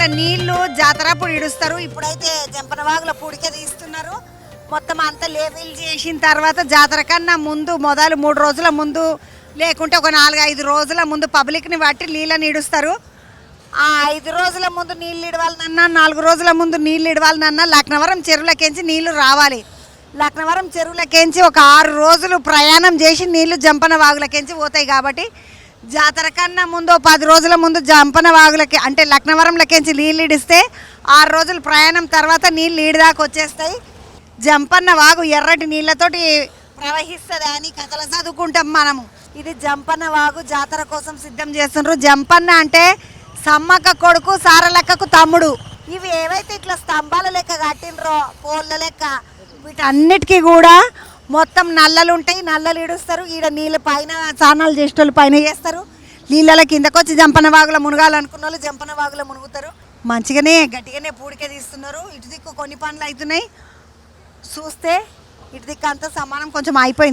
వాగుల నీళ్లు జాతరప్పుడు ఇడుస్తారు. ఇప్పుడైతే జంపన వాగుల పూడికే తీస్తున్నారు. మొత్తం అంతా లేవిల్ చేసిన తర్వాత జాతర కన్నా ముందు మొదలు 3 రోజుల ముందు లేకుంటే ఒక 4-5 రోజుల ముందు పబ్లిక్ని బట్టి నీళ్ళని ఇడుస్తారు. ఆ 5 రోజుల ముందు నీళ్ళు ఇడవాలనన్నా 4 రోజుల ముందు నీళ్ళు ఇడవాలనన్నా లక్నవరం చెరువులకెంచి నీళ్లు రావాలి. లక్నవరం చెరువులకెంచి ఒక 6 రోజులు ప్రయాణం చేసి నీళ్లు జంపన వాగులకెంచి పోతాయి. కాబట్టి జాతర కన్నా ముందు 10 రోజుల ముందు జంపన వాగులకి అంటే లక్నవరంలకెంచి నీళ్ళు ఇడిస్తే 6 రోజులు ప్రయాణం తర్వాత నీళ్ళు ఈడిదాకా వచ్చేస్తాయి. జంపన్న వాగు ఎర్రటి నీళ్ళతోటి ప్రవహిస్తుంది అని కథలు చదువుకుంటాం మనము. ఇది జంపన్న వాగు జాతర కోసం సిద్ధం చేస్తున్నారు. జంపన్న అంటే సమ్మక్క కొడుకు సారలక్కకు తమ్ముడు. ఇవి ఏవైతే ఇట్లా స్తంభాల లెక్క కట్టినరో పోళ్ళ లెక్క వీటన్నిటికీ కూడా మొత్తం నల్లలు ఉంటాయి. నల్లలు ఇడుస్తారు. ఈడ నీళ్ళ పైన స్నానాలు చేసేటోళ్ళు పైన చేస్తారు. నీళ్ళ కిందకు వచ్చి జంపన వాగులో మునగాలనుకున్న వాళ్ళు జంపన వాగులో మునుగుతారు. మంచిగానే గట్టిగానే పూడికే తీస్తున్నారు. ఇటు దిక్కు కొన్ని పనులు అవుతున్నాయి. చూస్తే ఇటు దిక్కు అంతా సమానం కొంచెం అయిపోయింది.